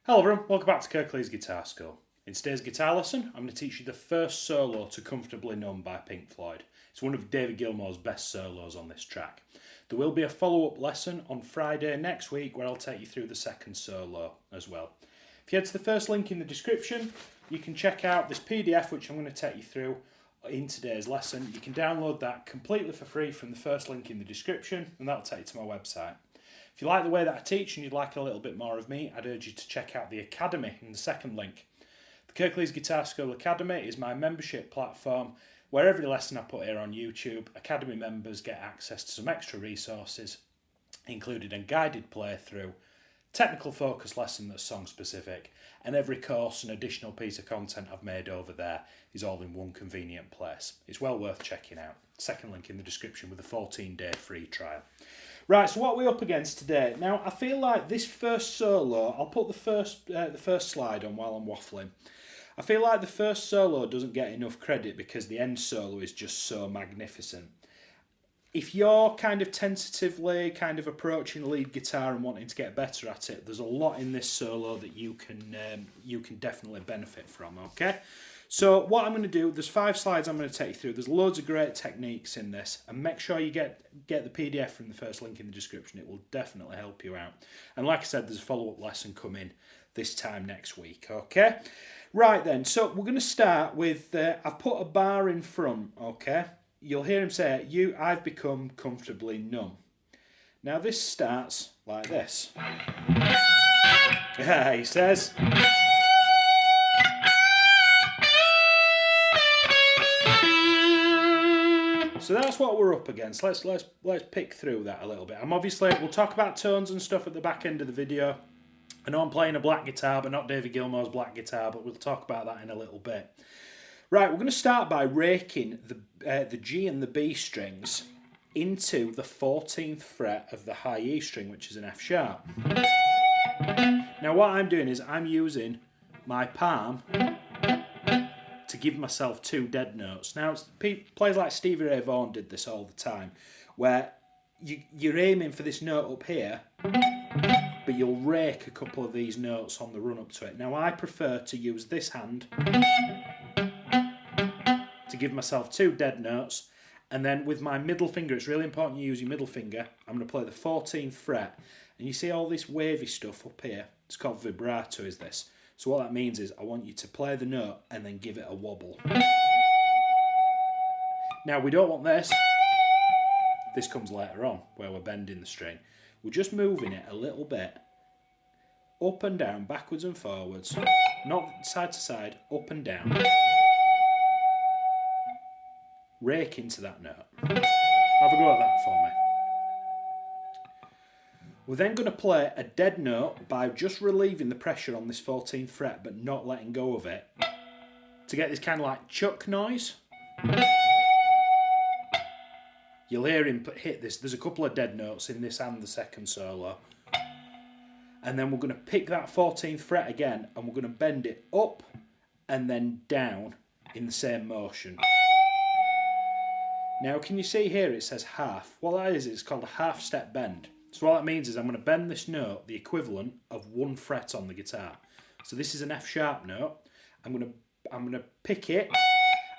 Hello everyone, welcome back to Kirklees Guitar School. In today's guitar lesson, I'm going to teach you the first solo to Comfortably Numb by Pink Floyd. It's one of David Gilmour's best solos on this track. There will be a follow-up lesson on Friday next week where I'll take you through the second solo as well. If you head to the first link in the description, you can check out this PDF which I'm going to take you through in today's lesson. You can download that completely for free from the first link in the description and that'll take you to my website. If you like the way that I teach and you'd like a little bit more of me, I'd urge you to check out the Academy in the second link. The Kirklees Guitar School Academy is my membership platform where every lesson I put here on YouTube, Academy members get access to some extra resources, including a guided playthrough, technical focus lesson that's song specific, and every course and additional piece of content I've made over there is all in one convenient place. It's well worth checking out. Second link in the description with a 14-day free trial. Right, so what are we up against today? Now, I feel like this first solo, I'll put the first slide on while I'm waffling. I feel like the first solo doesn't get enough credit because the end solo is just so magnificent. If you're kind of tentatively approaching lead guitar and wanting to get better at it, there's a lot in this solo that you can definitely benefit from, okay? So what I'm going to do, there's 5 slides I'm going to take you through. There's loads of great techniques in this, and make sure you get the PDF from the first link in the description. It will definitely help you out. And like I said, there's a follow-up lesson coming this time next week, okay? Right then, so we're going to start with, I've put a bar in front, okay? You'll hear him say, I've become comfortably numb. Now this starts like this. He says... So that's what we're up against. Let's pick through that a little bit. We'll talk about tones and stuff at the back end of the video. I know I'm playing a black guitar, but not David Gilmour's black guitar, but we'll talk about that in a little bit. Right, we're going to start by raking the G and the B strings into the 14th fret of the high E string, which is an F sharp. Now what I'm doing is I'm using my palm to give myself 2 dead notes. Now, players like Stevie Ray Vaughan did this all the time, where you're aiming for this note up here, but you'll rake a couple of these notes on the run up to it. Now, I prefer to use this hand to give myself 2 dead notes, and then with my middle finger, it's really important you use your middle finger, I'm going to play the 14th fret, and you see all this wavy stuff up here? It's called vibrato, is this. So what that means is I want you to play the note and then give it a wobble. Now we don't want this. This comes later on where we're bending the string. We're just moving it a little bit. Up and down, backwards and forwards. Not side to side, up and down. Rake into that note. Have a go at that for me. We're then going to play a dead note by just relieving the pressure on this 14th fret but not letting go of it to get this kind of like chuck noise. You'll hear him hit this. There's a couple of dead notes in this and the second solo. And then we're going to pick that 14th fret again and we're going to bend it up and then down in the same motion. Now can you see here it says half? What that is, it's called a half step bend. So what that means is I'm going to bend this note the equivalent of 1 fret on the guitar. So this is an F sharp note. I'm going to pick it.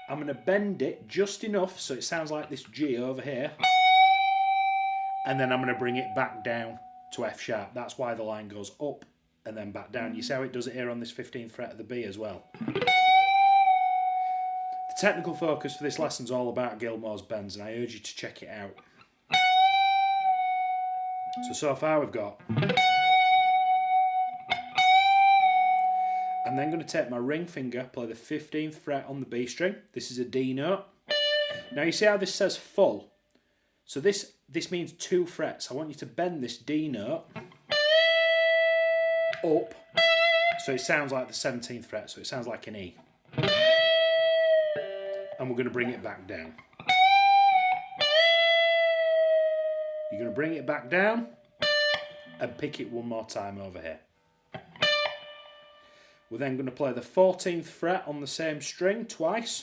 I'm going to bend it just enough so it sounds like this G over here. And then I'm going to bring it back down to F sharp. That's why the line goes up and then back down. You see how it does it here on this 15th fret of the B as well. The technical focus for this lesson is all about Gilmour's bends, and I urge you to check it out. So far we've got. I'm then going to take my ring finger, play the 15th fret on the B string. This is a D note. Now you see how this says full? So this means 2 frets. I want you to bend this D note up so it sounds like the 17th fret, so it sounds like an E. And we're going to bring it back down. You're going to bring it back down and pick it one more time over here. We're then going to play the 14th fret on the same string twice.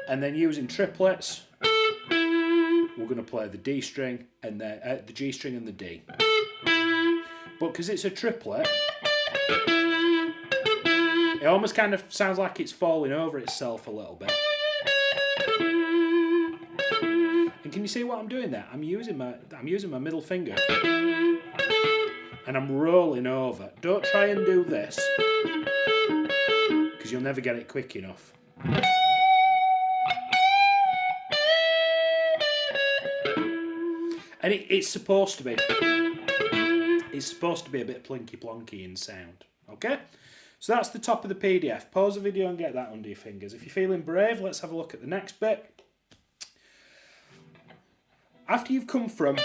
And then using triplets, we're going to play the D string and the G string and the D. But because it's a triplet, It almost kind of sounds like it's falling over itself a little bit. And can you see what I'm doing there? I'm using my middle finger and I'm rolling over. Don't try and do this because you'll never get it quick enough. And it's supposed to be. It's supposed to be a bit plinky plonky in sound. Okay? So that's the top of the PDF. Pause the video and get that under your fingers. If you're feeling brave, let's have a look at the next bit. After you've come from,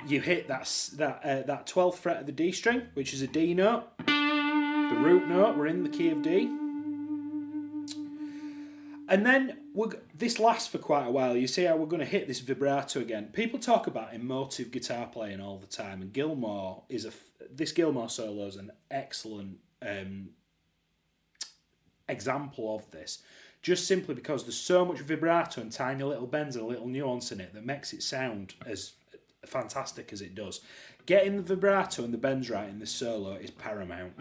you hit that 12th fret of the D string, which is a D note. The root note, we're in the key of D. And then this lasts for quite a while. You see how we're going to hit this vibrato again. People talk about emotive guitar playing all the time, and this Gilmour solo is an excellent example of this. Just simply because there's so much vibrato and tiny little bends and a little nuance in it that makes it sound as fantastic as it does. Getting the vibrato and the bends right in this solo is paramount.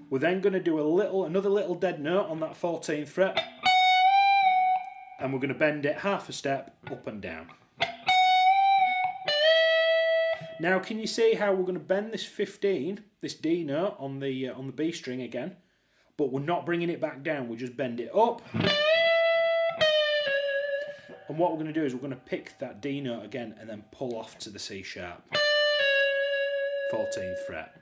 We're then going to do another little dead note on that 14th fret, and we're going to bend it half a step up and down. Now, can you see how we're going to bend this 15, this D note on the B string again, but we're not bringing it back down, we'll just bend it up. And what we're going to do is we're going to pick that D note again and then pull off to the C sharp, 14th fret.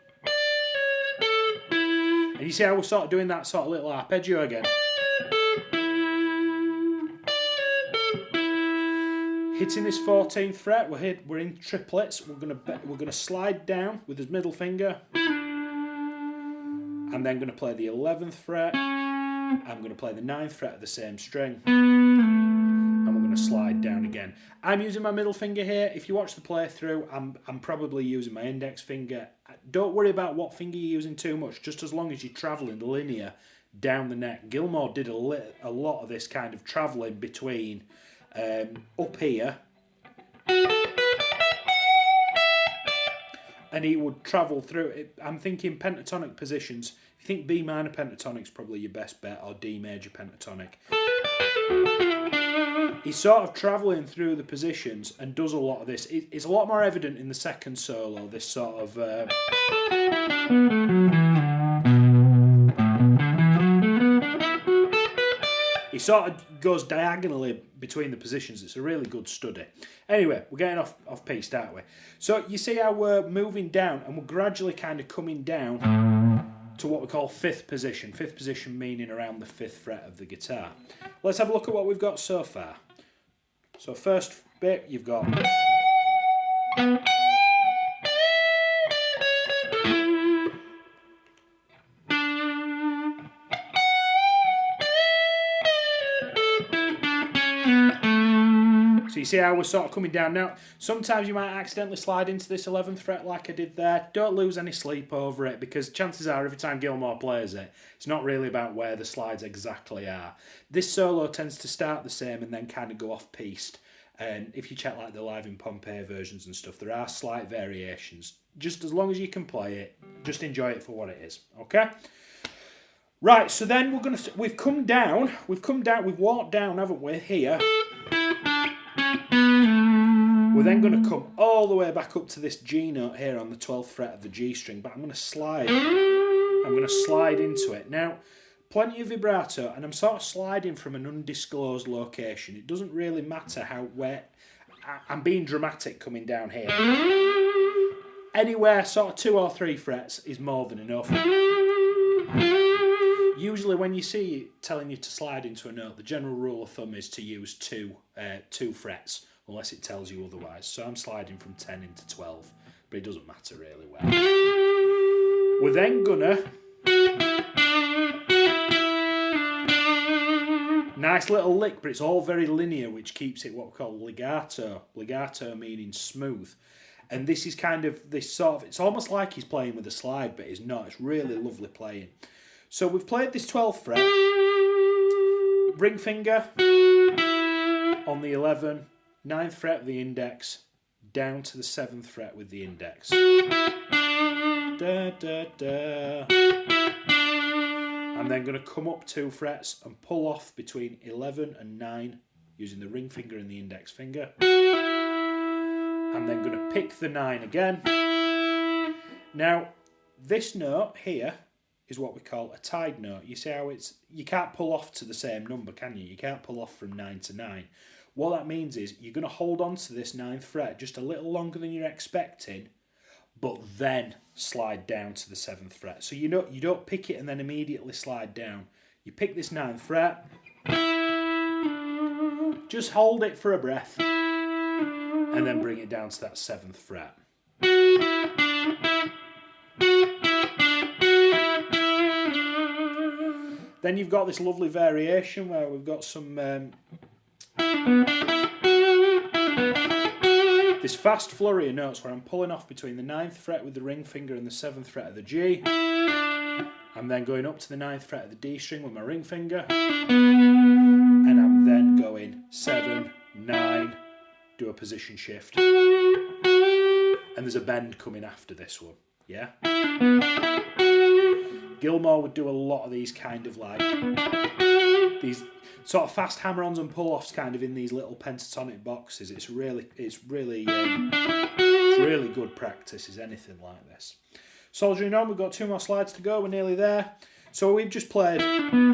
And you see how we're sort of doing that sort of little arpeggio again. Hitting this 14th fret, we're in triplets. We're gonna slide down with his middle finger. I'm then gonna play the 11th fret. I'm gonna play the 9th fret of the same string. And we're gonna slide down again. I'm using my middle finger here. If you watch the playthrough, I'm probably using my index finger. Don't worry about what finger you're using too much, just as long as you're travelling linear down the neck. Gilmour did a lot of this kind of travelling between up here, and he would travel through it. I'm thinking pentatonic positions. If you think B minor pentatonic is probably your best bet, or D major pentatonic. He's sort of travelling through the positions and does a lot of this. It's a lot more evident in the second solo, this sort of... He sort of goes diagonally between the positions. It's a really good study. Anyway, we're getting off piece, aren't we? So you see how we're moving down and we're gradually kind of coming down to what we call fifth position. Fifth position meaning around the 5th fret of the guitar. Let's have a look at what we've got so far. So first bit, you've got... So you see how we're sort of coming down. Now, sometimes you might accidentally slide into this 11th fret like I did there. Don't lose any sleep over it, because chances are every time Gilmour plays it, it's not really about where the slides exactly are. This solo tends to start the same and then kind of go off-piste. And if you check like the Live in Pompeii versions and stuff, there are slight variations. Just as long as you can play it, just enjoy it for what it is, okay? Right, so then we've walked down, haven't we, here. We're then going to come all the way back up to this G note here on the 12th fret of the G string, but I'm going to slide into it. Now, plenty of vibrato, and I'm sort of sliding from an undisclosed location. It doesn't really matter where... I'm being dramatic coming down here. Anywhere sort of 2 or 3 frets is more than enough. Usually when you see it telling you to slide into a note, the general rule of thumb is to use 2 frets, unless it tells you otherwise. So I'm sliding from 10 into 12, but it doesn't matter really well. We're then gonna... Nice little lick, but it's all very linear, which keeps it what we call legato. Legato meaning smooth. And this is kind of this sort of... It's almost like he's playing with a slide, but it's not. It's really lovely playing. So we've played this 12th fret. Ring finger on the 11, 9th fret of the index, down to the 7th fret with the index. Da, da, da. I'm then going to come up 2 frets and pull off between 11 and 9 using the ring finger and the index finger. I'm then going to pick the 9 again. Now, this note here is what we call a tied note. You see how you can't pull off to the same number, can you? You can't pull off from 9 to 9. What that means is you're going to hold on to this 9th fret just a little longer than you're expecting, but then slide down to the 7th fret. So you don't pick it and then immediately slide down. You pick this 9th fret, just hold it for a breath, and then bring it down to that 7th fret. Then you've got this lovely variation where we've got some this fast flurry of notes where I'm pulling off between the 9th fret with the ring finger and the 7th fret of the G. I'm then going up to the 9th fret of the D string with my ring finger. And I'm then going 7, 9, do a position shift. And there's a bend coming after this one, yeah? Gilmour would do a lot of these kind of like, these sort of fast hammer-ons and pull-offs kind of in these little pentatonic boxes. It's really good practice, is anything like this. Soldiering on, we've got 2 more slides to go, we're nearly there. So we've just played in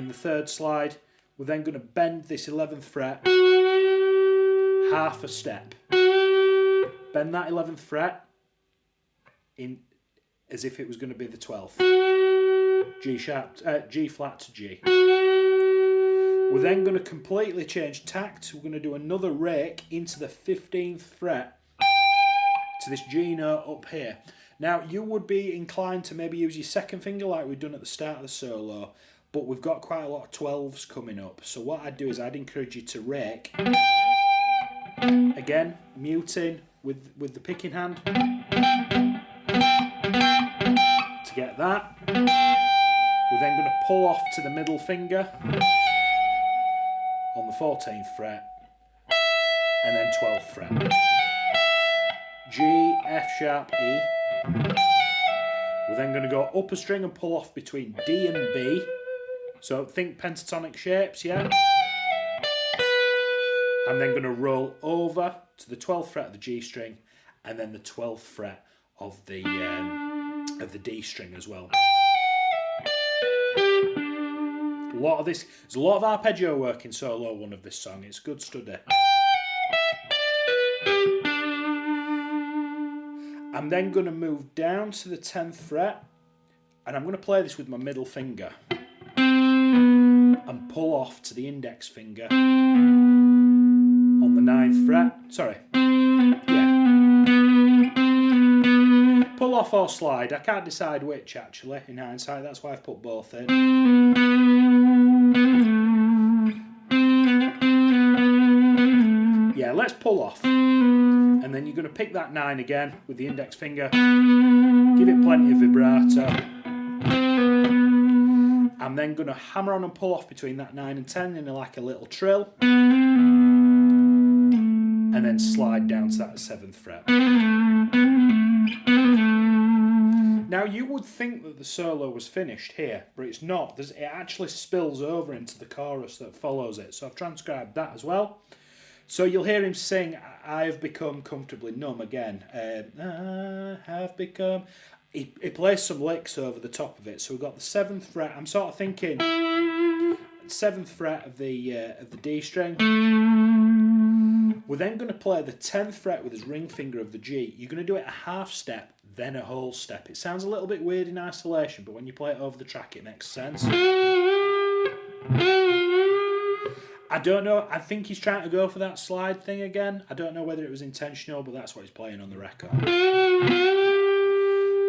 the 3rd slide. We're then going to bend this 11th fret half a step. Bend that 11th fret in as if it was going to be the 12th. G flat to G. We're then going to completely change tact. We're going to do another rake into the 15th fret to this G note up here. Now, you would be inclined to maybe use your 2nd finger like we've done at the start of the solo, but we've got quite a lot of 12s coming up. So what I'd do is I'd encourage you to rake. Again, muting with the picking hand. To get that. We're then going to pull off to the middle finger on the 14th fret and then 12th fret. G, F sharp, E. We're then going to go up a string and pull off between D and B. So think pentatonic shapes, yeah? I'm then going to roll over to the 12th fret of the G string and then the 12th fret of the D string as well. There's a lot of arpeggio work in solo 1 of this song. It's good study. I'm then going to move down to the 10th fret and I'm going to play this with my middle finger and pull off to the index finger on the 9th fret. Sorry. Yeah. Pull off or slide. I can't decide which actually in hindsight. That's why I've put both in. Yeah, let's pull off. And then you're going to pick that 9 again with the index finger. Give it plenty of vibrato. I'm then going to hammer on and pull off between that 9 and 10 in like a little trill. And then slide down to that 7th fret. Now you would think that the solo was finished here, but it's not. It actually spills over into the chorus that follows it. So I've transcribed that as well. So you'll hear him sing, I've become comfortably numb again. I have become... He plays some licks over the top of it. So we've got the 7th fret. I'm sort of thinking 7th fret of the D string. We're then going to play the 10th fret with his ring finger of the G. You're going to do it a half step, then a whole step. It sounds a little bit weird in isolation, but when you play it over the track, it makes sense. I don't know. I think he's trying to go for that slide thing again. I don't know whether it was intentional, but that's what he's playing on the record.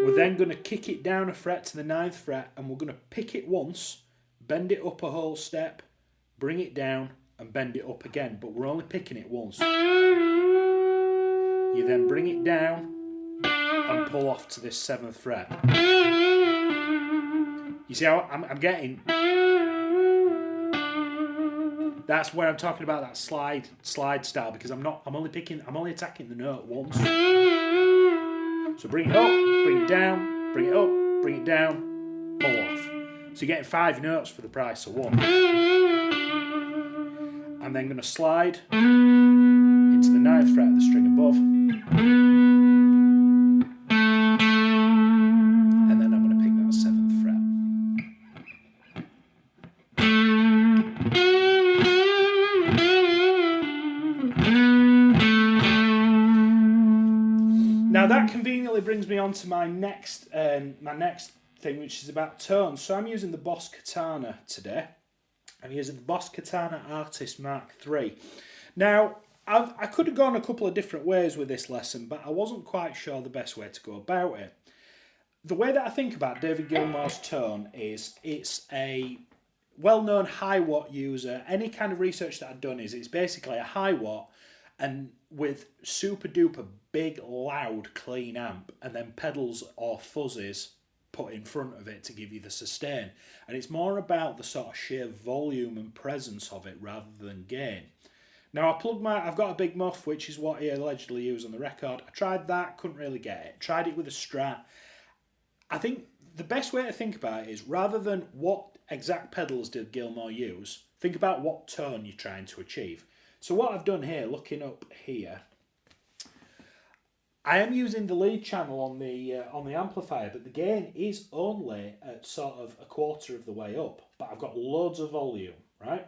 We're then going to kick it down a fret to the 9th fret, and we're going to pick it once, bend it up a whole step, bring it down, and bend it up again. But we're only picking it once. You then bring it down and pull off to this 7th fret. You see how I'm getting... That's where I'm talking about that slide style, because I'm only attacking the note once. So bring it up, bring it down, bring it up, bring it down, pull off. So you're getting 5 notes for the price of 1. I'm then going to slide into the 9th fret of the string above. And then I'm going to pick that 7th fret. Now that conveniently brings me on to my next thing, which is about tones. So I'm using the Boss Katana today. I'm using the Boss Katana Artist Mark III. Now, I could have gone a couple of different ways with this lesson, but I wasn't quite sure the best way to go about it. The way that I think about David Gilmour's tone is it's a well-known high watt user. Any kind of research that I've done is it's basically a high watt and with super duper big, loud, clean amp, and then pedals or fuzzes put in front of it to give you the sustain. And it's more about the sort of sheer volume and presence of it rather than gain. Now I've got a big muff, which is what he allegedly used on the record. I tried that, couldn't really get it. Tried it with a Strat. I think the best way to think about it is, rather than what exact pedals did Gilmour use, think about what tone you're trying to achieve. So what I've done here, looking up here, I am using the lead channel on the amplifier, but the gain is only at sort of a quarter of the way up, but I've got loads of volume, right?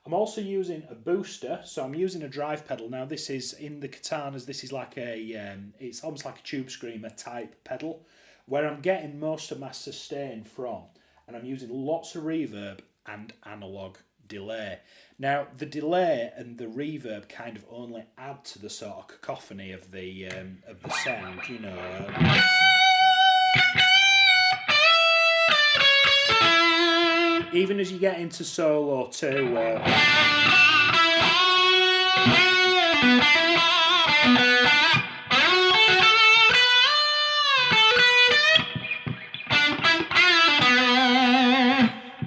I'm also using a booster, so I'm using a drive pedal. Now this is, in the Katanas, this is like it's almost like a Tube Screamer type pedal, where I'm getting most of my sustain from, and I'm using lots of reverb and analog delay. Now the delay and the reverb kind of only add to the sort of cacophony of the sound, you know. Even as you get into solo too.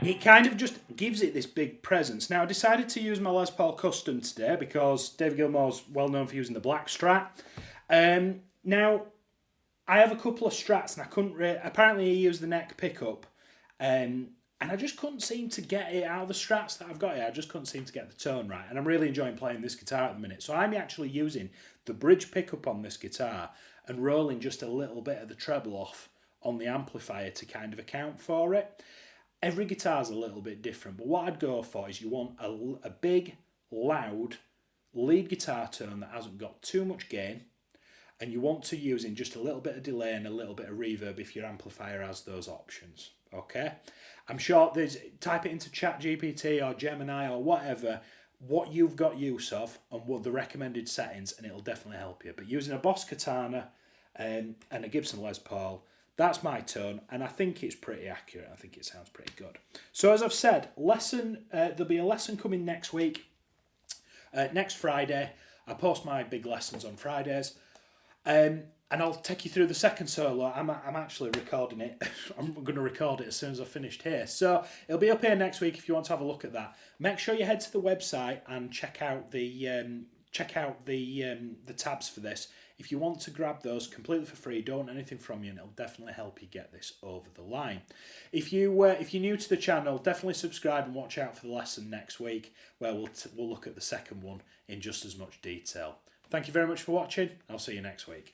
It kind of just gives it this big presence. Now I decided to use my Les Paul Custom today because David Gilmour's well known for using the black Strat. Now I have a couple of Strats and I couldn't apparently he used the neck pickup, and I just couldn't seem to get it out of the Strats that I've got here. I just couldn't seem to get the tone right, and I'm really enjoying playing this guitar at the minute. So I'm actually using the bridge pickup on this guitar and rolling just a little bit of the treble off on the amplifier to kind of account for it. Every guitar's a little bit different, but what I'd go for is you want a big, loud lead guitar tone that hasn't got too much gain, and you want to use in just a little bit of delay and a little bit of reverb if your amplifier has those options. Okay? I'm sure type it into ChatGPT or Gemini or whatever, what you've got use of and what the recommended settings, and it'll definitely help you. But using a Boss Katana and a Gibson Les Paul, that's my tone, and I think it's pretty accurate. I think it sounds pretty good. So as I've said, there'll be a lesson coming next week, next Friday. I post my big lessons on Fridays, and I'll take you through the second solo. I'm actually recording it. I'm going to record it as soon as I've finished here. So it'll be up here next week if you want to have a look at that. Make sure you head to the website and check out the tabs for this. If you want to grab those completely for free, don't want anything from you, and it'll definitely help you get this over the line. If you're new to the channel, definitely subscribe and watch out for the lesson next week, where we'll look at the second one in just as much detail. Thank you very much for watching. I'll see you next week.